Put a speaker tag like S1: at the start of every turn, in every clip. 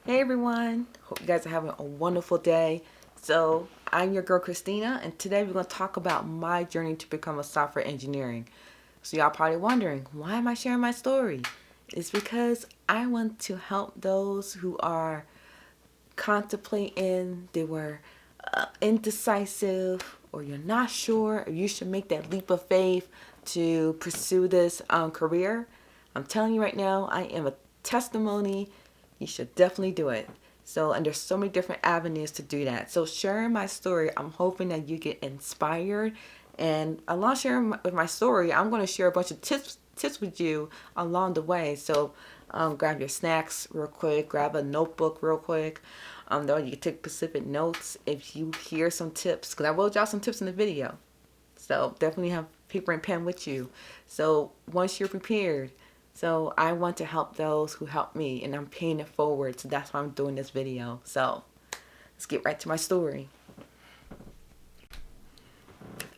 S1: Hey everyone, hope you guys are having a wonderful day. So, I'm your girl Christina, and today we're going to talk about my journey to become a software engineering. So, y'all probably wondering, why am I sharing my story? It's because I want to help those who are contemplating, they were indecisive, or you're not sure if you should make that leap of faith to pursue this career. I'm telling you right now, I am a testimony. You should definitely do it. So, and there's so many different avenues to do that. So, sharing my story, I'm hoping that you get inspired. And along sharing with my story, I'm going to share a bunch of tips with you along the way. So, grab your snacks real quick, grab a notebook real quick. Though you can take specific notes if you hear some tips, because I will drop some tips in the video. So definitely have paper and pen with you. So once you're prepared, so I want to help those who help me, and I'm paying it forward. So that's why I'm doing this video. So let's get right to my story.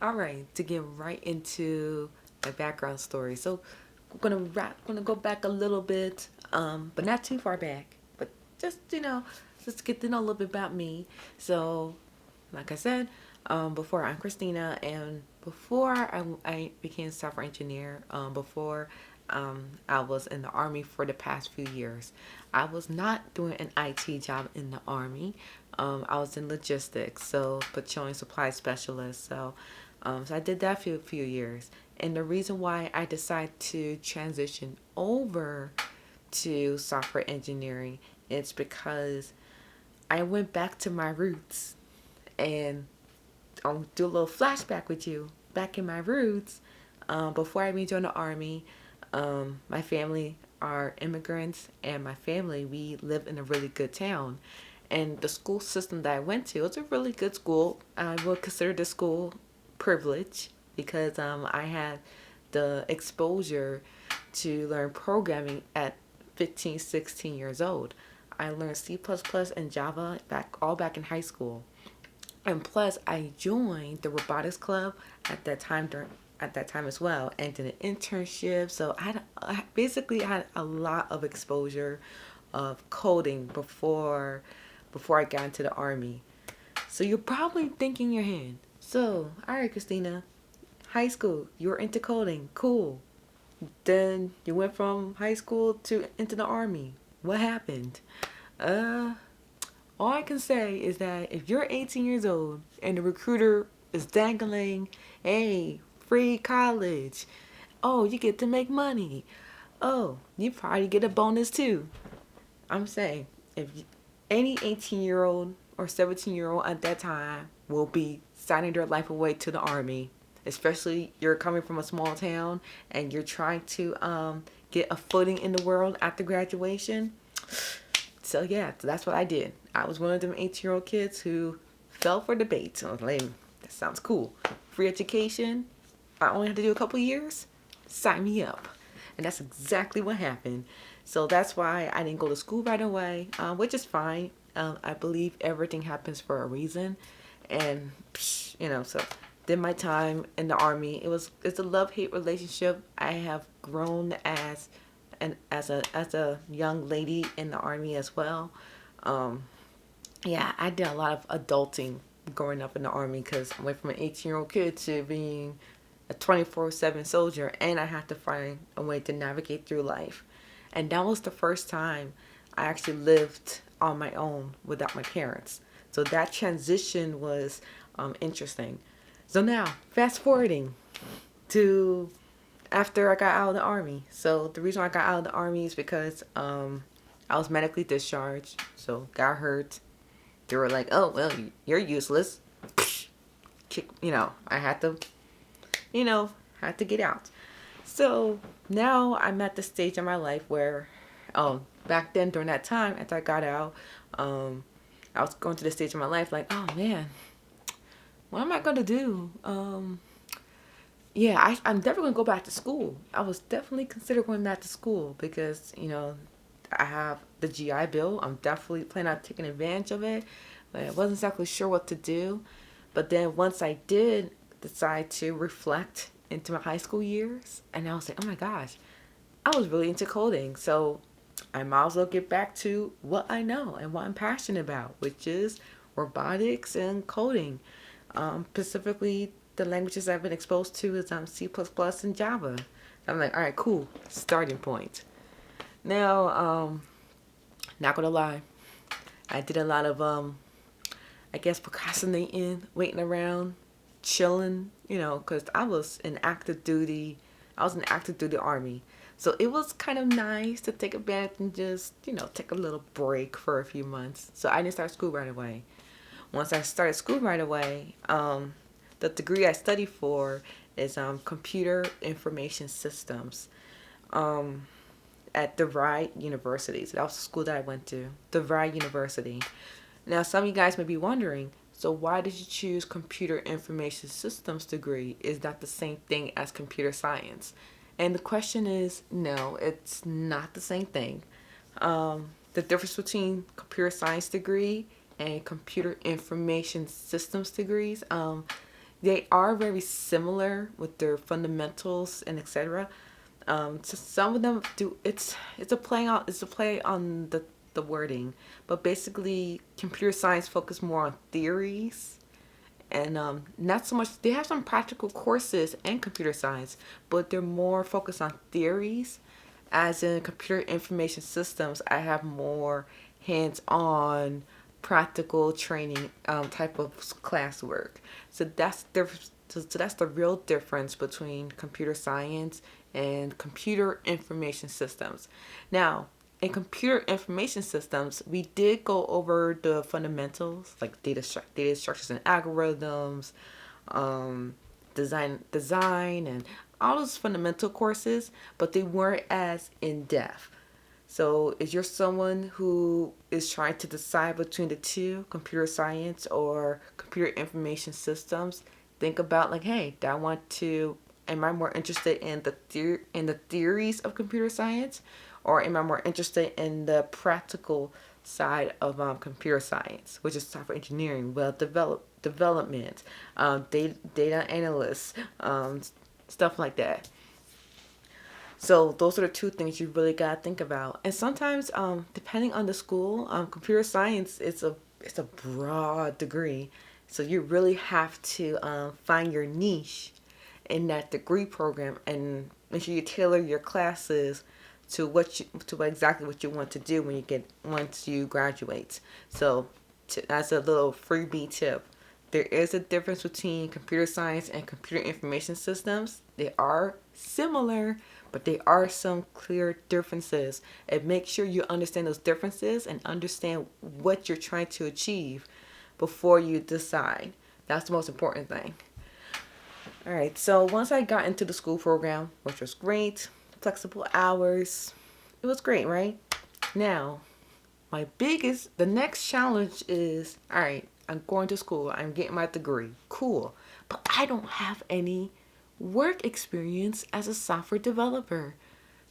S1: All right, to get right into my background story. So I'm gonna go back a little bit, but not too far back. But just just get to know a little bit about me. So, like I said, before I'm Christina, and before I became a software engineer, before I was in the Army for the past few years. I was not doing an IT job in the Army. I was in logistics, so petroleum supply specialist. So I did that for a few years. And the reason why I decided to transition over to software engineering is because I went back to my roots. And I'll do a little flashback with you. Back in my roots, before I joined the Army, my family are immigrants, and my family, we live in a really good town. And the school system that I went to, it's a really good school. I would consider the school privilege because I had the exposure to learn programming at 15, 16 years old. I learned C++ and Java back in high school. And plus, I joined the robotics club at that time as well, and did an internship. So I basically had a lot of exposure of coding before I got into the Army. So you're probably thinking in your head, so all right, Christina, high school, you were into coding, cool. Then you went from high school to into the Army. What happened? Uh, all I can say is that if you're 18 years old and the recruiter is dangling, hey, free college, oh, you get to make money, oh, you probably get a bonus too. I'm saying, if any 18-year-old or 17-year-old at that time will be signing their life away to the Army, especially you're coming from a small town and you're trying to get a footing in the world after graduation. So yeah, so that's what I did. I was one of them 18-year-old kids who fell for the bait. So I was like, that sounds cool. Free education. I only had to do a couple years. Sign me up. And that's exactly what happened. So that's why I didn't go to school right away, which is fine. I believe everything happens for a reason. And, so did my time in the Army. It's a love-hate relationship. I have grown as a young lady in the Army as well. Yeah, I did a lot of adulting growing up in the Army because I went from an 18-year-old kid to being a 24/7 soldier, and I had to find a way to navigate through life. And that was the first time I actually lived on my own without my parents. So that transition was interesting. So now, fast forwarding to after I got out of the Army. So the reason I got out of the Army is because I was medically discharged, so got hurt. They were like, "Oh well, you're useless." I had to, had to get out. So now I'm at the stage in my life where, back then during that time after I got out, I was going to the stage of my life like, oh man, what am I gonna do? Yeah, I'm definitely gonna go back to school. I was definitely considering going back to school because I have the GI Bill. I'm definitely planning on taking advantage of it, but I wasn't exactly sure what to do. But then once I did decide to reflect into my high school years, and I was like, oh my gosh, I was really into coding. So I might as well get back to what I know and what I'm passionate about, which is robotics and coding. Specifically, the languages I've been exposed to is C++ and Java. I'm like, all right, cool, starting point. Now, not gonna lie, I did a lot of I guess procrastinating, waiting around, chilling, because I was in active duty. I was in active duty army. So it was kind of nice to take advantage and just, take a little break for a few months. So I didn't start school right away. Once I started school right away, the degree I studied for is computer information systems at DeVry University. So that was the school that I went to, DeVry University. Now, some of you guys may be wondering, so why did you choose computer information systems degree? Is that the same thing as computer science? And the question is, no, it's not the same thing. The difference between computer science degree and computer information systems degrees, they are very similar with their fundamentals and etc. So some of them do. It's a play on the wording, but basically computer science focus more on theories and not so much. They have some practical courses in computer science, but they're more focused on theories. As in computer information systems, I have more hands-on practical training type of classwork. So that's the real difference between computer science and computer information systems. Now, in computer information systems, we did go over the fundamentals like data structures and algorithms, design, and all those fundamental courses, but they weren't as in depth. So, if you're someone who is trying to decide between the two, computer science or computer information systems, think about like, hey, do I want to? Am I more interested in the theories of computer science, or am I more interested in the practical side of computer science, which is software engineering, development, data analysts, stuff like that. So those are the two things you really gotta think about. And sometimes, depending on the school, computer science it's a broad degree, so you really have to find your niche in that degree program and make sure you tailor your classes to exactly what you want to do once you graduate. So as a little freebie tip, there is a difference between computer science and computer information systems. They are similar, but there are some clear differences. And make sure you understand those differences and understand what you're trying to achieve before you decide. That's the most important thing. All right, so once I got into the school program, which was great, flexible hours, it was great, right? Now, the next challenge is, all right, I'm going to school, I'm getting my degree, cool, but I don't have any work experience as a software developer.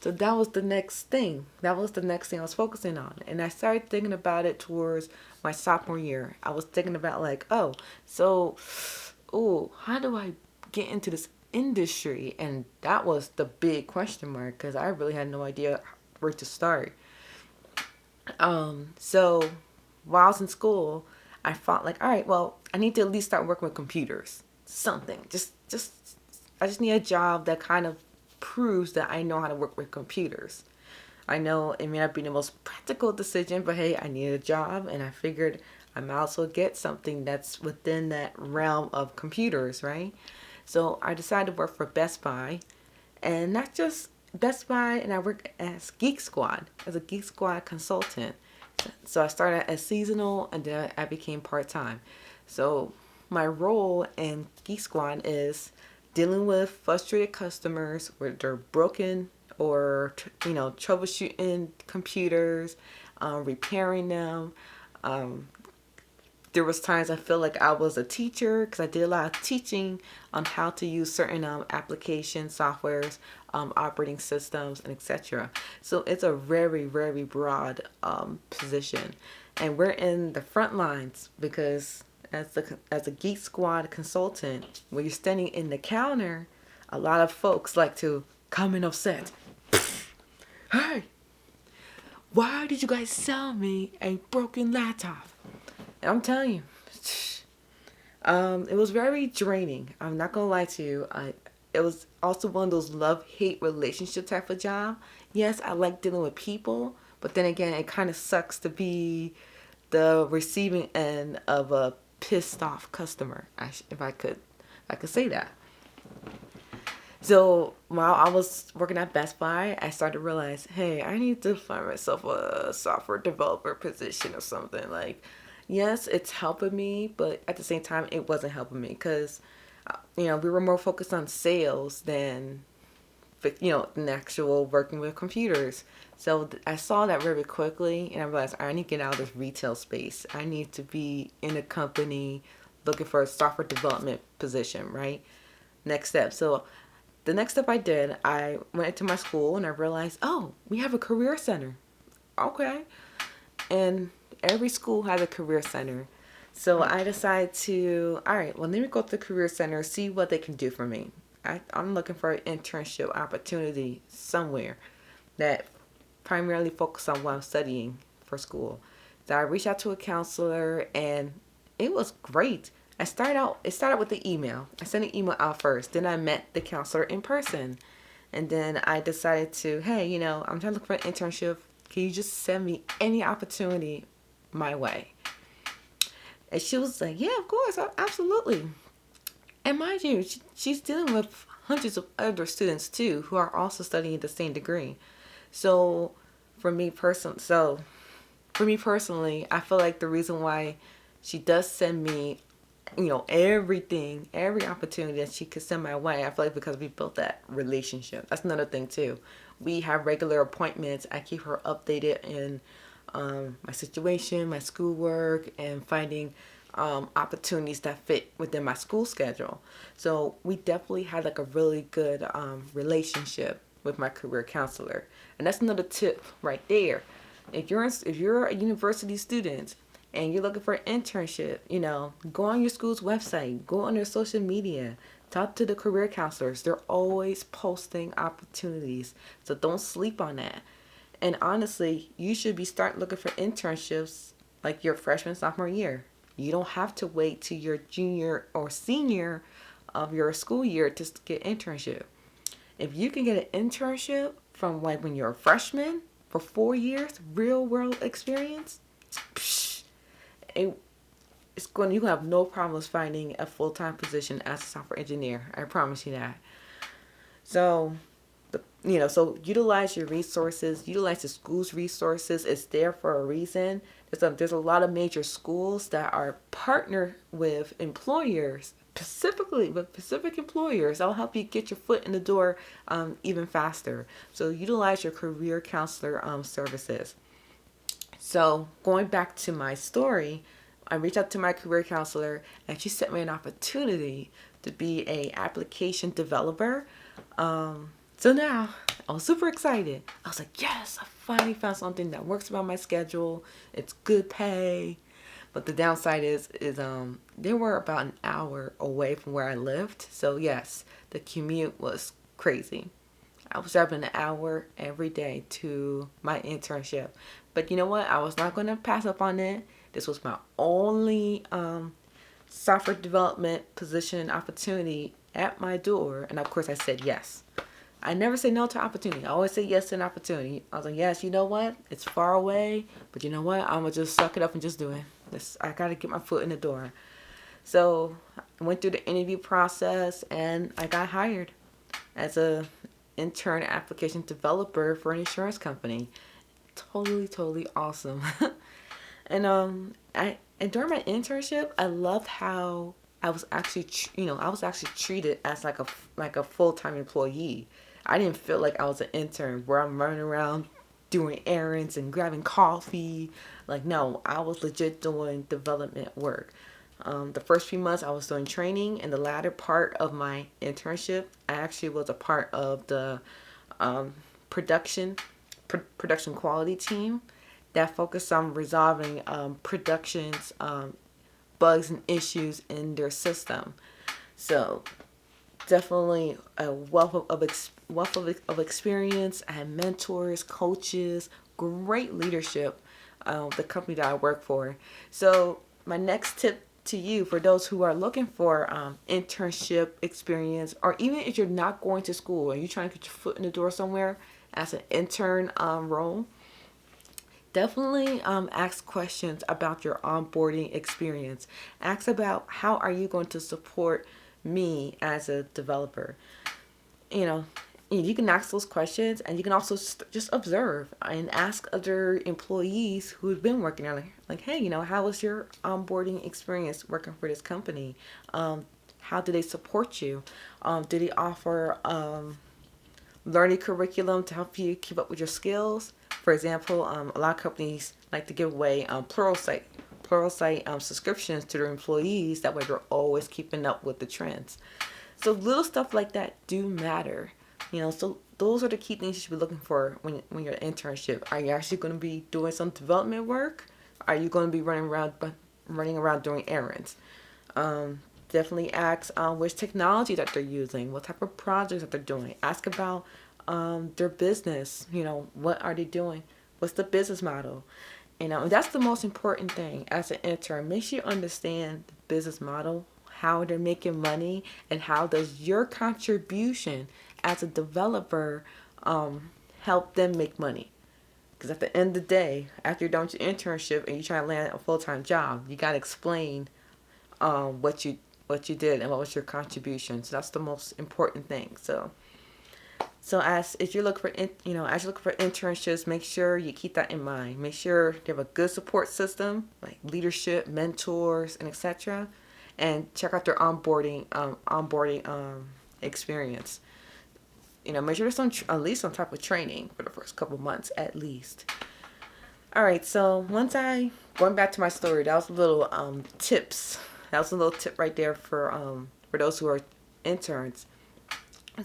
S1: So that was the next thing. That was the next thing I was focusing on. And I started thinking about it towards my sophomore year. I was thinking about like, how do I get into this industry? And that was the big question mark because I really had no idea where to start. So while I was in school, I thought like, all right, well, I need to at least start working with computers. Something. I just need a job that kind of proves that I know how to work with computers. I know it may not be the most practical decision, but hey, I needed a job and I figured I might also get something that's within that realm of computers, right? So I decided to work for Best Buy, and not just Best Buy, and I worked as a Geek Squad consultant. So I started as seasonal and then I became part-time. So my role in Geek Squad is dealing with frustrated customers where they're broken or troubleshooting computers, repairing them. There was times I feel like I was a teacher because I did a lot of teaching on how to use certain applications, softwares, operating systems, and etc. So it's a very, very broad position, and we're in the front lines because as a Geek Squad consultant, when you're standing in the counter, a lot of folks like to come in upset. Hey, why did you guys sell me a broken laptop? And I'm telling you, it was very draining. I'm not gonna lie to you. It was also one of those love-hate relationship type of job. Yes, I like dealing with people, but then again, it kind of sucks to be the receiving end of a pissed off customer. If I could say that. So while I was working at Best Buy, I started to realize, hey, I need to find myself a software developer position or something. Like, yes, it's helping me, but at the same time, it wasn't helping me because, we were more focused on sales than, than actual working with computers. So I saw that very quickly, and I realized I need to get out of this retail space. I need to be in a company looking for a software development position, right? Next step. So the next step I did, I went into my school and I realized, oh, we have a career center. Okay. And every school has a career center. So I decided to, all right, well, let me go to the career center, see what they can do for me. I'm looking for an internship opportunity somewhere that primarily focus on what I'm studying for school. So I reached out to a counselor and it was great. It started with the email. I sent an email out first. Then I met the counselor in person. And then I decided to, hey, I'm trying to look for an internship. Can you just send me any opportunity my way? And she was like, yeah, of course, absolutely. And mind you, she's dealing with hundreds of other students too who are also studying the same degree. So for me personally, I feel like the reason why she does send me, everything, every opportunity that she could send my way, I feel like because we built that relationship. That's another thing too. We have regular appointments. I keep her updated in my situation, my schoolwork, and finding opportunities that fit within my school schedule. So we definitely had like a really good relationship with my career counselor, and that's another tip right there. If you're a university student and you're looking for an internship, go on your school's website, go on their social media, talk to the career counselors. They're always posting opportunities, so don't sleep on that. And honestly, you should be starting looking for internships like your freshman, sophomore year. You don't have to wait to your junior or senior of your school year to get internship. If you can get an internship from like when you're a freshman for 4 years, real world experience, psh, you're gonna have no problems finding a full time position as a software engineer. I promise you that. So so utilize your resources, utilize the school's resources. It's there for a reason. There's a lot of major schools that are partner with employers, specifically with specific employers. That'll help you get your foot in the door even faster. So utilize your career counselor services. So going back to my story, I reached out to my career counselor and she sent me an opportunity to be a application developer. So now I was super excited. I was like, yes, I finally found something that works around my schedule. It's good pay. But the downside is they were about an hour away from where I lived. So yes, the commute was crazy. I was driving an hour every day to my internship. But you know what? I was not going to pass up on it. This was my only software development position opportunity at my door. And of course I said yes. I never say no to opportunity. I always say yes to an opportunity. I was like, yes, you know what? It's far away, but you know what? I'm going to just suck it up and just do it. I got to get my foot in the door. So I went through the interview process and I got hired as a intern application developer for an insurance company. Totally, totally awesome. And during my internship, I loved how I was actually treated as like a full-time employee. I didn't feel like I was an intern where I'm running around doing errands and grabbing coffee. Like, no, I was legit doing development work. The first few months I was doing training, and the latter part of my internship, I actually was a part of the production quality team that focused on resolving production's bugs and issues in their system. So definitely a wealth of experience. I had mentors, coaches, great leadership, the company that I work for. So my next tip to you, for those who are looking for internship experience, or even if you're not going to school and you're trying to get your foot in the door somewhere as an intern role, definitely ask questions about your onboarding experience. Ask about how are you going to support me as a developer. You know, you can ask those questions, and you can also just observe and ask other employees who've been working on it. Like, hey, how was your onboarding experience working for this company? How do they support you? Do they offer learning curriculum to help you keep up with your skills? For example, a lot of companies like to give away Pluralsight subscriptions to their employees. That way they're always keeping up with the trends. So little stuff like that do matter. So those are the key things you should be looking for when you're an internship. Are you actually going to be doing some development work? Are you going to be running around doing errands? Definitely ask which technology that they're using, what type of projects that they're doing. Ask about their business. What are they doing? What's the business model? And that's the most important thing as an intern. Make sure you understand the business model, how they're making money, and how does your contribution as a developer help them make money. Because at the end of the day, after you're done with your internship and you try to land a full-time job, you got to explain what you did and what was your contribution. So that's the most important thing. So as you look for internships, make sure you keep that in mind. Make sure you have a good support system, like leadership, mentors, and etc. And check out their onboarding experience. Make sure there's at least some type of training for the first couple months at least. All right, so going back to my story, that was a little tips. That was a little tip right there for those who are interns.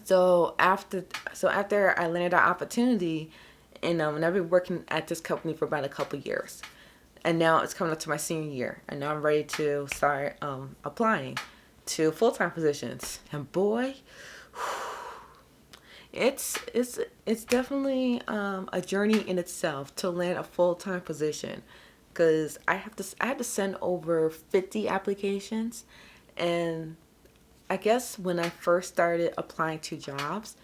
S1: So after I landed that opportunity, and I've been working at this company for about a couple years, and now it's coming up to my senior year, and now I'm ready to start applying to full-time positions. And boy, it's definitely a journey in itself to land a full-time position, because I had to send over 50 applications. And I guess when I first started applying to jobs,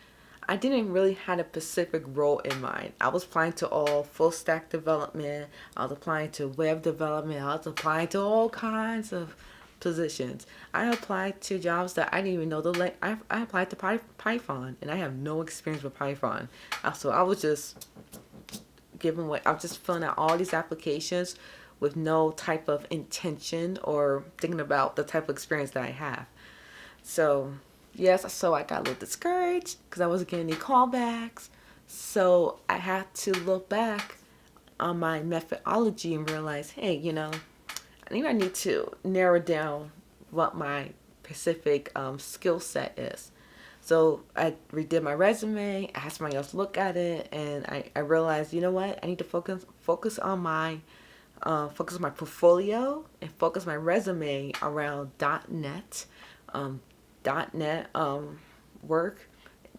S1: I didn't really have a specific role in mind. I was applying to all full stack development. I was applying to web development. I was applying to all kinds of positions. I applied to jobs that I didn't even know I applied to Python, and I have no experience with Python. So I was just I'm just filling out all these applications with no type of intention or thinking about the type of experience that I have. So I got a little discouraged because I wasn't getting any callbacks. So I had to look back on my methodology and realize, hey, I need to narrow down what my specific skill set is. So I redid my resume, I had somebody else look at it, and I realized, you know what, I need to focus on my portfolio and focus my resume around .NET, work.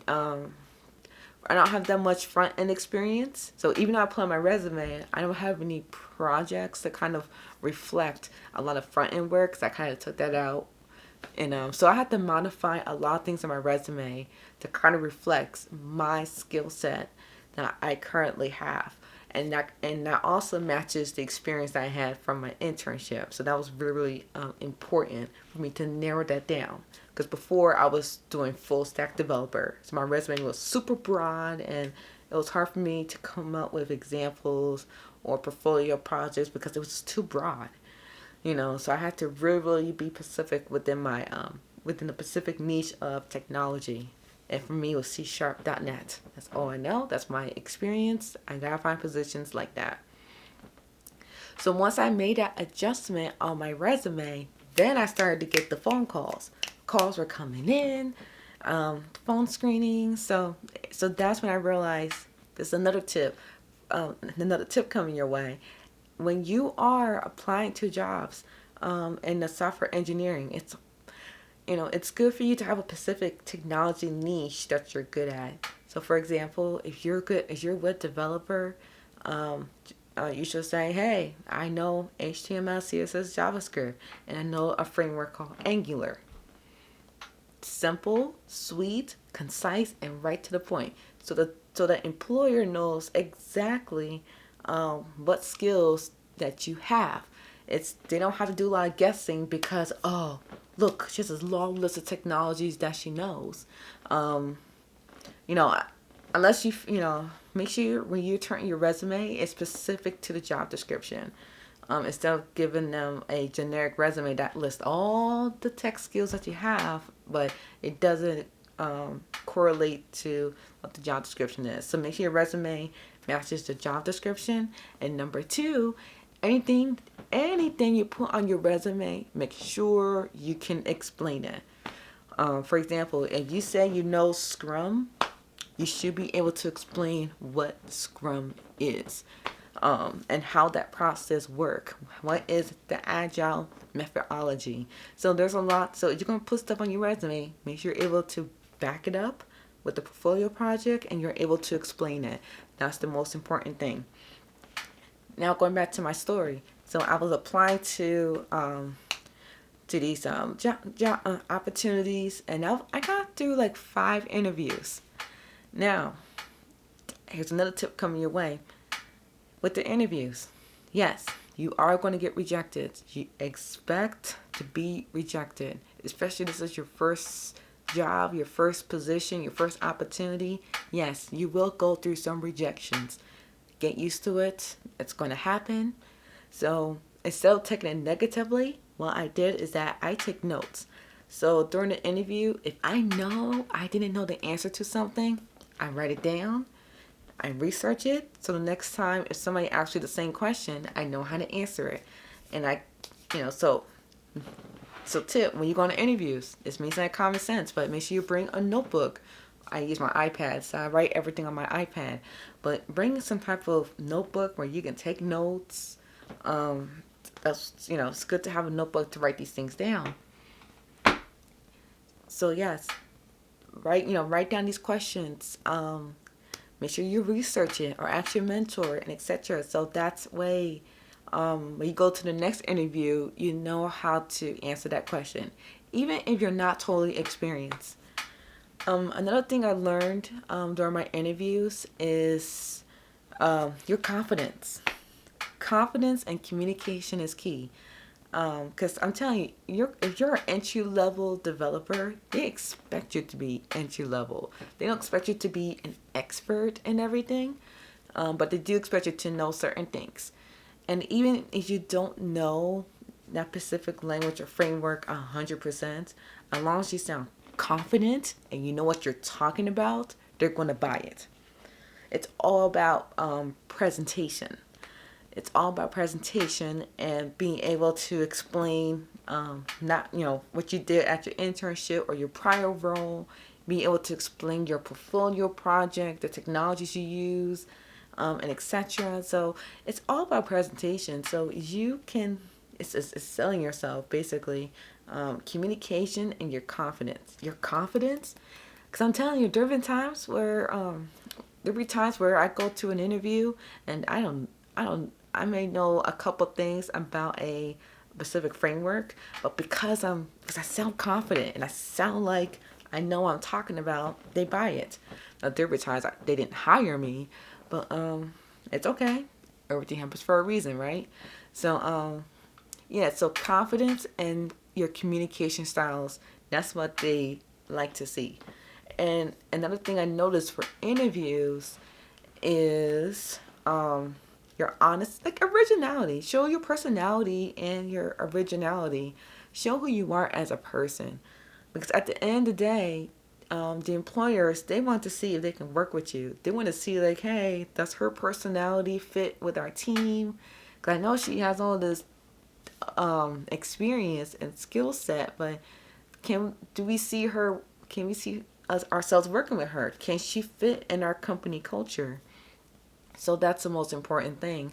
S1: I don't have that much front end experience, so even though I put on my resume, I don't have any projects that kind of reflect a lot of front end work, because I kind of took that out. So I had to modify a lot of things on my resume to kind of reflect my skill set that I currently have. And that also matches the experience that I had from my internship. So that was really, really important for me to narrow that down. Because before I was doing full stack developer. So my resume was super broad, and it was hard for me to come up with examples or portfolio projects because it was just too broad. So I had to really, really be specific within the specific niche of technology. And for me, it was C#.net. That's all I know. That's my experience. I gotta find positions like that. So once I made that adjustment on my resume, then I started to get the phone calls. Calls were coming in, phone screening. So that's when I realized there's another tip coming your way. When you are applying to jobs in the software engineering, it's good for you to have a specific technology niche that you're good at. So for example, if you're a web developer, You should say, hey, I know HTML, CSS, JavaScript, and I know a framework called Angular. Simple, sweet, concise, and right to the point. So the employer knows exactly what skills that you have. They don't have to do a lot of guessing because, oh, look, she has a long list of technologies that she knows. You know, unless make sure when you turn your resume, it's specific to the job description. Instead of giving them a generic resume that lists all the tech skills that you have, but it doesn't correlate to what the job description is. So make sure your resume matches the job description. And number two, anything you put on your resume, make sure you can explain it. For example, if you say you know Scrum, you should be able to explain what Scrum is, and how that process works. What is the agile methodology? So there's a lot. So if you're going to put stuff on your resume, make sure you're able to back it up with the portfolio project and you're able to explain it. That's the most important thing. Now going back to my story. So I was applying to these job opportunities, and I got through like 5 interviews. Now, here's another tip coming your way. With the interviews, yes, you are going to get rejected. You expect to be rejected, especially this is your first job, your first position, your first opportunity. Yes, you will go through some rejections. Get used to it. It's going to happen. So instead of taking it negatively, what I did is that I take notes. So during the interview, if I didn't know the answer to something, I write it down. I research it, so the next time if somebody asks you the same question, I know how to answer it. And so tip, when you go on interviews, this may sound common sense, but make sure you bring a notebook. I use my iPad, so I write everything on my iPad. But bring some type of notebook where you can take notes. It's good to have a notebook to write these things down. So yes, write down these questions. Make sure you research it or ask your mentor and etc. So that's way when you go to the next interview, you know how to answer that question, even if you're not totally experienced. Another thing I learned during my interviews is your confidence. Confidence and communication is key. Because I'm telling you, if you're an entry-level developer, they expect you to be entry-level. They don't expect you to be an expert in everything, but they do expect you to know certain things. And even if you don't know that specific language or framework 100%, as long as you sound confident and you know what you're talking about, they're going to buy it. It's all about presentation. It's all about presentation and being able to explain what you did at your internship or your prior role, being able to explain your portfolio project, the technologies you use, and etc. So it's all about presentation. So it's selling yourself basically, communication and your confidence. Your confidence, because I'm telling you, there have been times where I go to an interview and I may know a couple things about a specific framework, but because I sound confident and I sound like I know what I'm talking about, they buy it. Now, there were times they didn't hire me, but it's okay. Everything happens for a reason, right? So so confidence and your communication styles, that's what they like to see. And another thing I noticed for interviews is your honest, like originality. Show your personality and your originality. Show who you are as a person. Because at the end of the day, the employers, they want to see if they can work with you. They want to see like, hey, does her personality fit with our team? Because I know she has all this experience and skill set, but can we see ourselves working with her? Can she fit in our company culture? So that's the most important thing.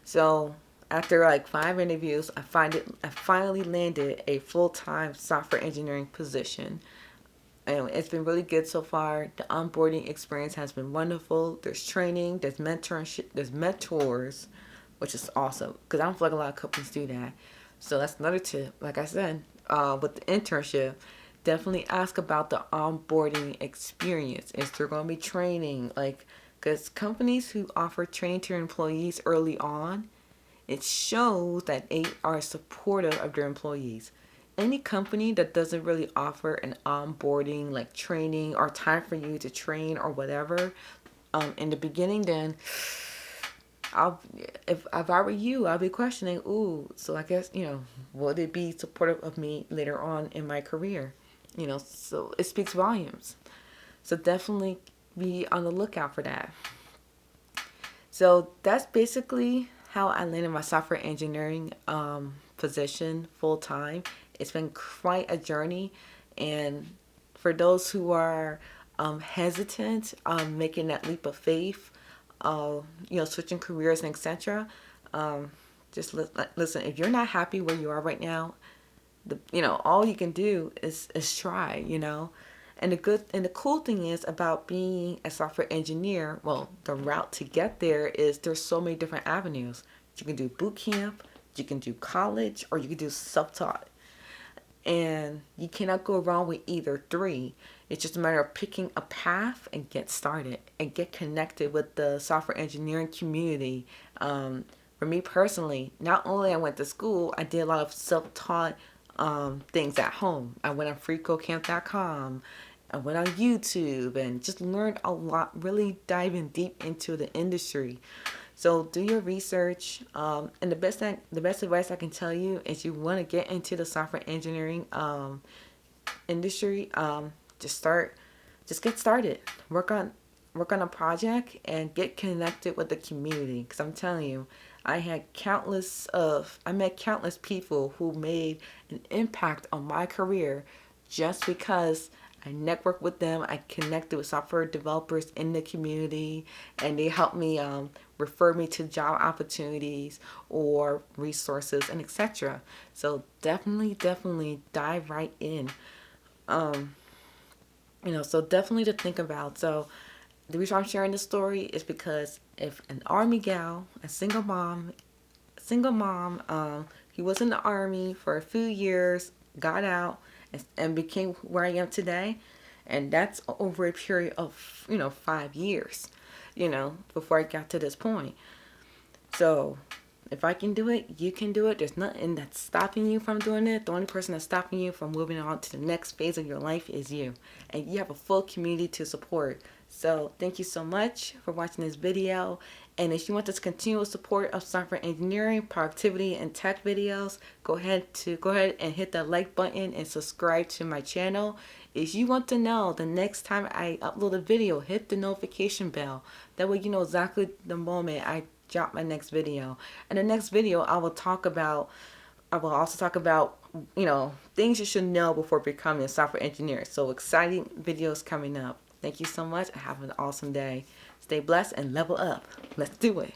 S1: So after like 5 interviews, I finally landed a full-time software engineering position. And it's been really good so far. The onboarding experience has been wonderful. There's training, there's mentorship, there's mentors, which is awesome because I don't feel like a lot of companies do that. So that's another tip. Like I said, with the internship, definitely ask about the onboarding experience. Is there going to be training? Like, because companies who offer training to their employees early on, it shows that they are supportive of their employees. Any company that doesn't really offer an onboarding, like training or time for you to train or whatever, in the beginning, then I'll if I were you, I'll be questioning. Ooh, so I guess would it be supportive of me later on in my career? So it speaks volumes. So definitely be on the lookout for that. So that's basically how I landed my software engineering position full time. It's been quite a journey, and for those who are hesitant making that leap of faith, switching careers and etc. Just listen. If you're not happy where you are right now, all you can do is try. And the cool thing is about being a software engineer. Well, the route to get there is there's so many different avenues. You can do boot camp, you can do college, or you can do self-taught. And you cannot go wrong with either three. It's just a matter of picking a path and get started and get connected with the software engineering community. For me personally, not only I went to school, I did a lot of self-taught things at home. I went on freecodecamp.com. I went on YouTube and just learned a lot, really diving deep into the industry. So do your research. And the best advice I can tell you is you want to get into the software engineering industry. Just get started. Work on a project and get connected with the community. Because I'm telling you, I met countless people who made an impact on my career just because I networked with them. I connected with software developers in the community, and they helped me refer me to job opportunities or resources and etc. So definitely dive right in. So definitely to think about. So the reason I'm sharing this story is because if an army gal, a single mom, he was in the army for a few years, got out, and became where I am today, and that's over a period of 5 years, before I got to this point. So if I can do it, you can do it. There's nothing that's stopping you from doing it. The only person that's stopping you from moving on to the next phase of your life is you. And you have a full community to support. So thank you so much for watching this video. And if you want this continual support of software engineering, productivity, and tech videos, go ahead and hit that like button and subscribe to my channel. If you want to know the next time I upload a video, hit the notification bell. That way you know exactly the moment I drop my next video. And the next video I will also talk about things you should know before becoming a software engineer. So exciting videos coming up. Thank you so much and have an awesome day. Stay blessed and level up. Let's do it.